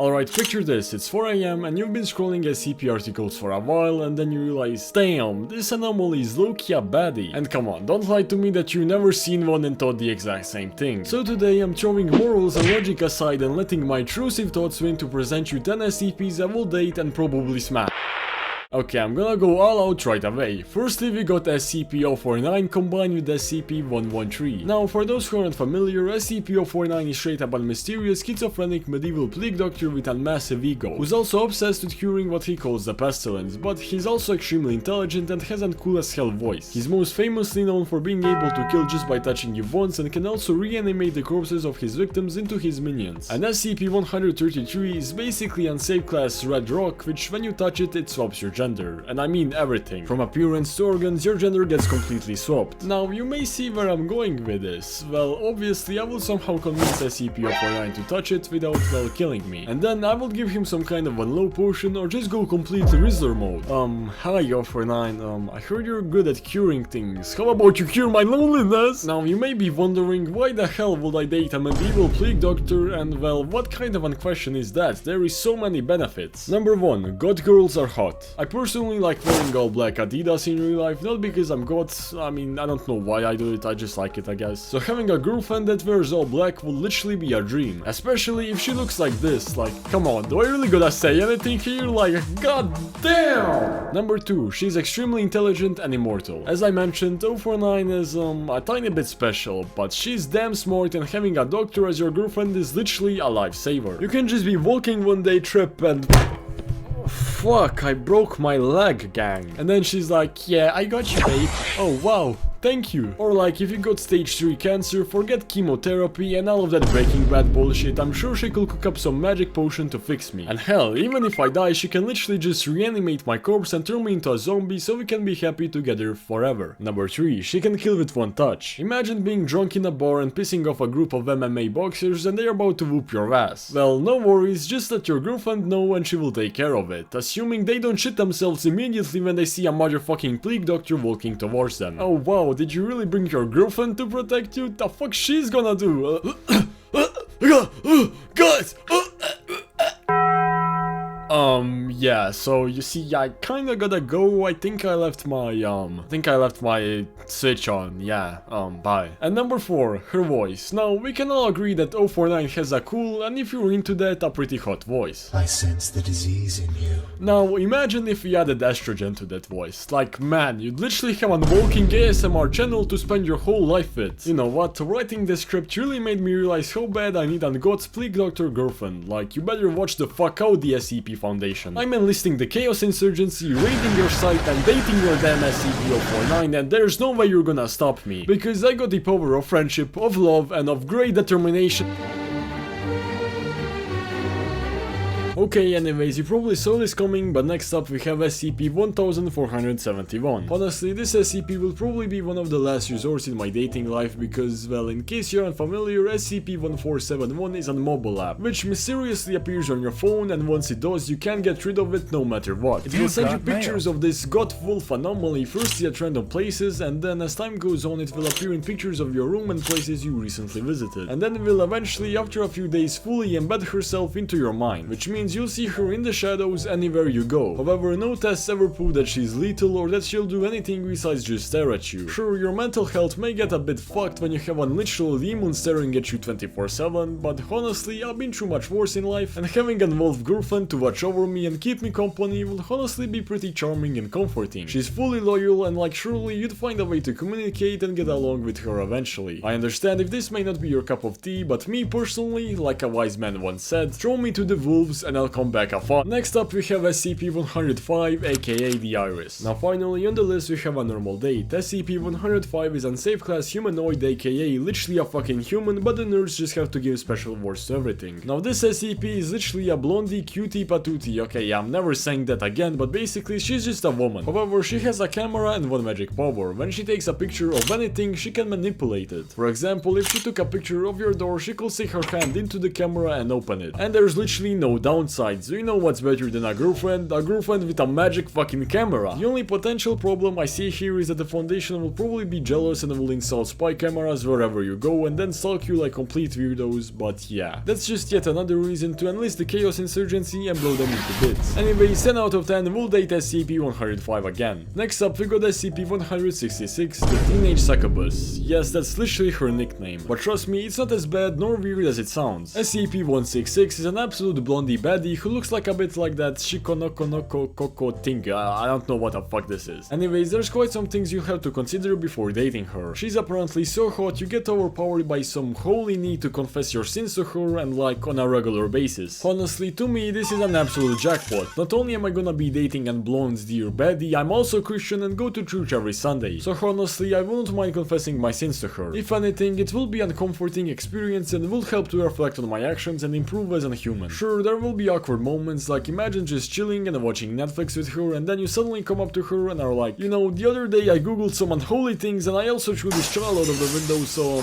Alright, picture this, it's 4 AM and you've been scrolling SCP articles for a while and then you realize, damn, this anomaly is low-key a baddie. And come on, don't lie to me that you've never seen one and thought the exact same thing. So today I'm throwing morals and logic aside and letting my intrusive thoughts win to present you 10 SCPs I will date and probably smash. Okay, I'm gonna go all out right away. Firstly, we got SCP-049 combined with SCP-113. Now, for those who aren't familiar, SCP-049 is straight up a mysterious, schizophrenic medieval plague doctor with a massive ego, who's also obsessed with curing what he calls the pestilence, but he's also extremely intelligent and has a cool as hell voice. He's most famously known for being able to kill just by touching you once and can also reanimate the corpses of his victims into his minions. And SCP-133 is basically unsafe class red rock, which when you touch it, it swaps your gender, and I mean everything. From appearance to organs, your gender gets completely swapped. Now, you may see where I'm going with this. Well, obviously, I will somehow convince SCP-049 to touch it without, well, killing me. And then I will give him some kind of a low potion or just go completely Rizzler mode. Hi 049, I heard you're good at curing things. How about you cure my loneliness? Now, you may be wondering, why the hell would I date a medieval plague doctor? And, well, what kind of a question is that? There is so many benefits. Number 1, goth girls are hot. I personally like wearing all black Adidas in real life, not because I'm goth, I mean, I don't know why I do it, I just like it, I guess. So having a girlfriend that wears all black will literally be a dream, especially if she looks like this. Like, come on, do I really gotta say anything here? Like, god damn! Number 2, she's extremely intelligent and immortal. As I mentioned, 049 is, a tiny bit special, but she's damn smart and having a doctor as your girlfriend is literally a lifesaver. You can just be walking one day, trip and... Fuck, I broke my leg, gang. And then she's like, yeah, I got you, babe. Oh, wow. Thank you. Or like, if you got stage 3 cancer, forget chemotherapy and all of that Breaking Bad bullshit, I'm sure she could cook up some magic potion to fix me. And hell, even if I die, she can literally just reanimate my corpse and turn me into a zombie so we can be happy together forever. Number 3, she can kill with one touch. Imagine being drunk in a bar and pissing off a group of MMA boxers and they're about to whoop your ass. Well, no worries, just let your girlfriend know and she will take care of it, assuming they don't shit themselves immediately when they see a motherfucking plague doctor walking towards them. Oh wow, did you really bring your girlfriend to protect you? The fuck she's gonna do? Guys! Yeah, so you see, I kinda gotta go. I think I left my switch on. Yeah, bye. And number 4, her voice. Now, we can all agree that 049 has a cool, and if you're into that, a pretty hot voice. I sense the disease in you. Now, imagine if we added estrogen to that voice. Like, man, you'd literally have a walking ASMR channel to spend your whole life with. You know what, writing this script really made me realize how bad I need a god's plague doctor girlfriend. Like, you better watch the fuck out the SCP Foundation. I'm enlisting the Chaos Insurgency, raiding your site and dating your damn SCP-049, and there's no way you're gonna stop me. Because I got the power of friendship, of love, and of great determination. Okay, anyways, you probably saw this coming, but next up we have SCP-1471. Honestly, this SCP will probably be one of the last resorts in my dating life because, well, in case you're unfamiliar, SCP-1471 is a mobile app, which mysteriously appears on your phone, and once it does, you can't get rid of it no matter what. It will send you pictures of this goth wolf anomaly, firstly at random places, and then as time goes on, it will appear in pictures of your room and places you recently visited. And then it will eventually, after a few days, fully embed herself into your mind, which means you'll see her in the shadows anywhere you go. However, no tests ever prove that she's lethal or that she'll do anything besides just stare at you. Sure, your mental health may get a bit fucked when you have a literal demon staring at you 24/7, but honestly, I've been through much worse in life, and having an wolf girlfriend to watch over me and keep me company will honestly be pretty charming and comforting. She's fully loyal, and like surely you'd find a way to communicate and get along with her eventually. I understand if this may not be your cup of tea, but me personally, like a wise man once said, throw me to the wolves and I'll come back a fun. Next up we have SCP-105, aka the Iris. Now finally on the list we have a normal date. SCP-105 is unsafe class humanoid, aka literally a fucking human, but the nerds just have to give special words to everything. Now this SCP is literally a blondie cutie patootie. Okay, I'm never saying that again, but basically she's just a woman. However, she has a camera and one magic power. When she takes a picture of anything, she can manipulate it. For example, if she took a picture of your door, she could stick her hand into the camera and open it. And there's literally no down downsides. Do you know what's better than a girlfriend? A girlfriend with a magic fucking camera. The only potential problem I see here is that the Foundation will probably be jealous and will install spy cameras wherever you go and then stalk you like complete weirdos, but yeah. That's just yet another reason to enlist the Chaos Insurgency and blow them into bits. Anyways, 10 out of 10, we'll date SCP-105 again. Next up, we got SCP-166, the Teenage Succubus. Yes, that's literally her nickname. But trust me, it's not as bad nor weird as it sounds. SCP-166 is an absolute blondie baddie who looks like a bit like that Shikonokonoko thing. I don't know what the fuck this is. Anyways, there's quite some things you have to consider before dating her. She's apparently so hot you get overpowered by some holy need to confess your sins to her and like on a regular basis. Honestly, to me, this is an absolute jackpot. Not only am I gonna be dating a blonde dear baddie, I'm also Christian and go to church every Sunday. So honestly, I wouldn't mind confessing my sins to her. If anything, it will be a comforting experience and will help to reflect on my actions and improve as a human. Sure, there will be awkward moments, like imagine just chilling and watching Netflix with her and then you suddenly come up to her and are like, you know, the other day I googled some unholy things and I also threw this child out of the window, so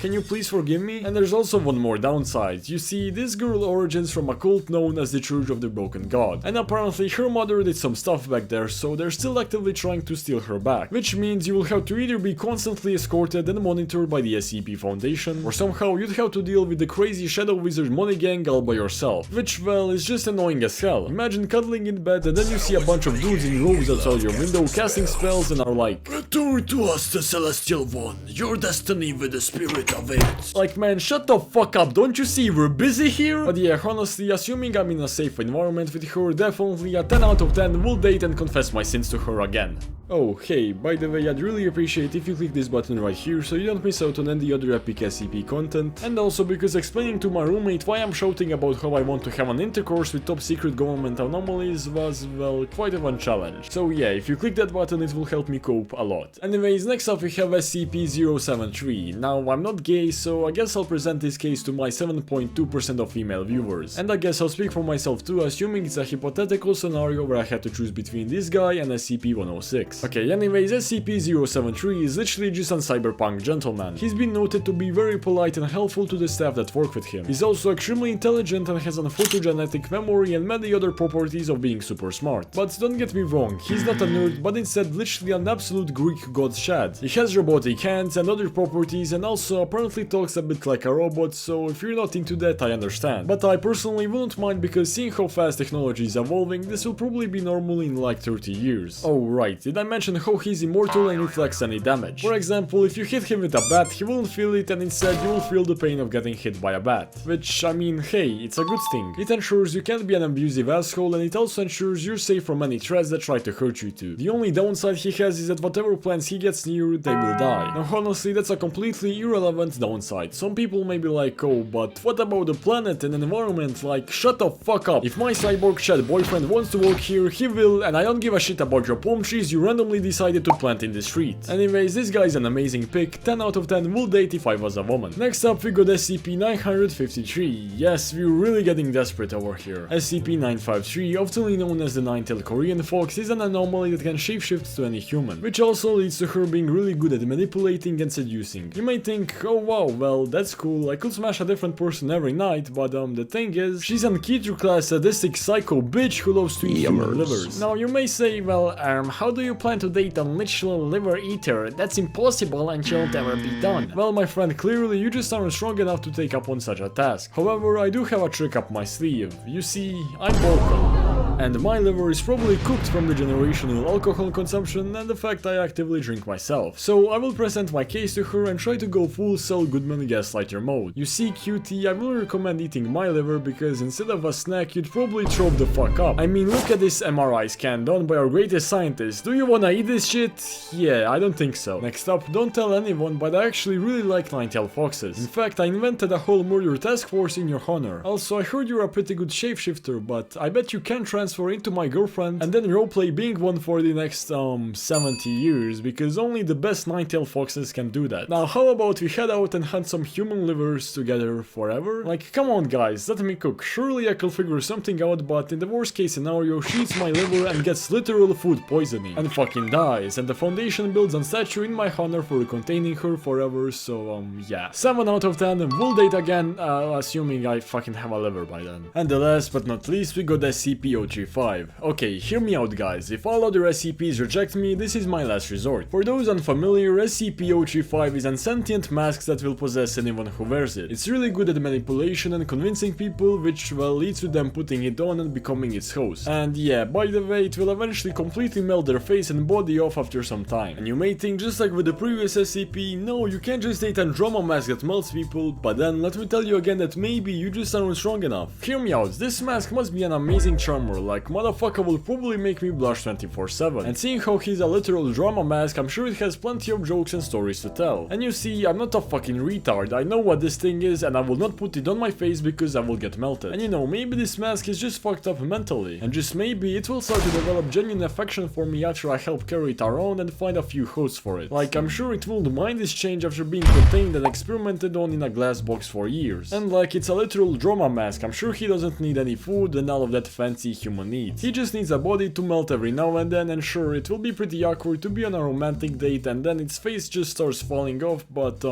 can you please forgive me? And there's also one more downside. You see, this girl origins from a cult known as the Church of the Broken God, and apparently her mother did some stuff back there, so they're still actively trying to steal her back, which means you will have to either be constantly escorted and monitored by the SCP Foundation, or somehow you'd have to deal with the crazy Shadow Wizard money gang all by yourself, which, well, is just annoying as hell. Imagine cuddling in bed and then you see a bunch of dudes in robes outside your window casting spells and are like, "Return to us, the Celestial One, your destiny with the spirit of it." Like, man, shut the fuck up, don't you see we're busy here? But yeah, honestly, assuming I'm in a safe environment with her, definitely a 10 out of 10 will date and confess my sins to her again. Oh, hey, by the way, I'd really appreciate if you click this button right here so you don't miss out on any other epic SCP content, and also because explaining to my roommate why I'm shouting about how I want to have an intercourse with top secret government anomalies was, well, quite a fun challenge. So yeah, if you click that button it will help me cope a lot. Anyways, next up we have SCP-073. Now, I'm not gay, so I guess I'll present this case to my 7.2% of female viewers, and I guess I'll speak for myself too, assuming it's a hypothetical scenario where I had to choose between this guy and SCP-106. Okay, anyways, SCP-073 is literally just a cyberpunk gentleman. He's been noted to be very polite and helpful to the staff that work with him. He's also extremely intelligent and has a photogenetic memory and many other properties of being super smart. But don't get me wrong, he's not a nerd, but instead literally an absolute Greek god Shad. He has robotic hands and other properties and also apparently talks a bit like a robot, so if you're not into that, I understand. But I personally wouldn't mind because seeing how fast technology is evolving, this will probably be normal in like 30 years. Oh right, did I mention how he's immortal and reflects any damage? For example, if you hit him with a bat, he won't feel it and instead you will feel the pain of getting hit by a bat. Which, I mean, hey, it's a good thing. It ensures you can't be an abusive asshole and it also ensures you're safe from any threats that try to hurt you too. The only downside he has is that whatever plants he gets near, they will die. Now honestly, that's a completely irrelevant downside. Some people may be like, oh, but what about the planet and environment? Like, shut the fuck up. If my cyborg Chad boyfriend wants to work here, he will, and I don't give a shit about your palm trees you randomly decided to plant in the street. Anyways, this guy's an amazing pick, 10 out of 10 will date if I was a woman. Next up we got SCP-953. Yes, we're really getting desperate over here. SCP-953, often known as the nine-tailed Korean fox, is an anomaly that can shapeshift to any human, which also leads to her being really good at manipulating and seducing. You may think, oh wow, well that's cool, I could smash a different person every night, but the thing is, she's an Keter-class sadistic psycho bitch who loves to eat human livers. Now you may say, well, how do you plan to date a literal liver eater? That's impossible and shall ever be done. Well, my friend, clearly you just aren't strong enough to take up on such a task. However, I do have a trick up my sleeve. You see, I'm broken. And my liver is probably cooked from the generational alcohol consumption and the fact I actively drink myself. So I will present my case to her and try to go full Saul Goodman gaslighter mode. You see, cutie, I will recommend eating my liver because instead of a snack, you'd probably throw the fuck up. I mean, look at this MRI scan done by our greatest scientist. Do you wanna eat this shit? Yeah, I don't think so. Next up, don't tell anyone, but I actually really like nine-tailed foxes. In fact, I invented a whole murder task force in your honor. Also, I heard you're a pretty good shapeshifter, but I bet you can transfer into my girlfriend and then roleplay being one for the next 70 years, because only the best nine-tailed foxes can do that. Now, how about we head out and hunt some human livers together forever? Like, come on guys, let me cook. Surely I could figure something out, but in the worst case scenario, she eats my liver and gets literal food poisoning. And fuck fucking dies, and the foundation builds a statue in my honor for containing her forever, so yeah. 7 out of 10, will date again, assuming I fucking have a liver by then. And the last but not least, we got SCP-035. Okay, hear me out guys, if all other SCPs reject me, this is my last resort. For those unfamiliar, SCP-035 is a sentient mask that will possess anyone who wears it. It's really good at manipulation and convincing people, which well leads to them putting it on and becoming its host. And yeah, by the way, it will eventually completely melt their face and body off after some time. And you may think, just like with the previous SCP, no, you can't just date a drama mask that melts people, but then let me tell you again that maybe you just aren't strong enough. Hear me out, this mask must be an amazing charmer, like motherfucker will probably make me blush 24/7. And seeing how he's a literal drama mask, I'm sure it has plenty of jokes and stories to tell. And you see, I'm not a fucking retard, I know what this thing is and I will not put it on my face because I will get melted. And you know, maybe this mask is just fucked up mentally, and just maybe it will start to develop genuine affection for me after I help carry it around and find a few hosts for it. Like, I'm sure it won't mind this change after being contained and experimented on in a glass box for years. And like, it's a literal drama mask, I'm sure he doesn't need any food and all of that fancy human needs. He just needs a body to melt every now and then, and sure, it will be pretty awkward to be on a romantic date and then its face just starts falling off, but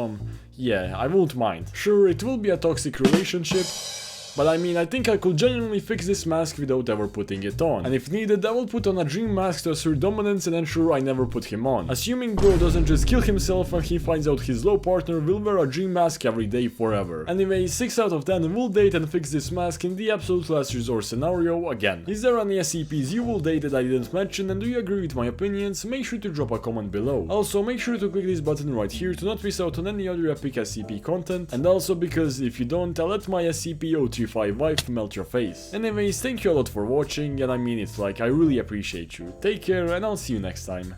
yeah, I won't mind. Sure, it will be a toxic relationship, but I mean, I think I could genuinely fix this mask without ever putting it on. And if needed, I will put on a dream mask to assert dominance and ensure I never put him on. Assuming bro doesn't just kill himself when he finds out his low partner will wear a dream mask every day forever. Anyway, 6 out of 10 will date and fix this mask in the absolute last resort scenario again. Is there any SCPs you will date that I didn't mention, and do you agree with my opinions? Make sure to drop a comment below. Also, make sure to click this button right here to not miss out on any other epic SCP content, and also because if you don't, I'll let my SCP-035 wife melt your face. Anyways, thank you a lot for watching, and I mean it, like, I really appreciate you. Take care, and I'll see you next time.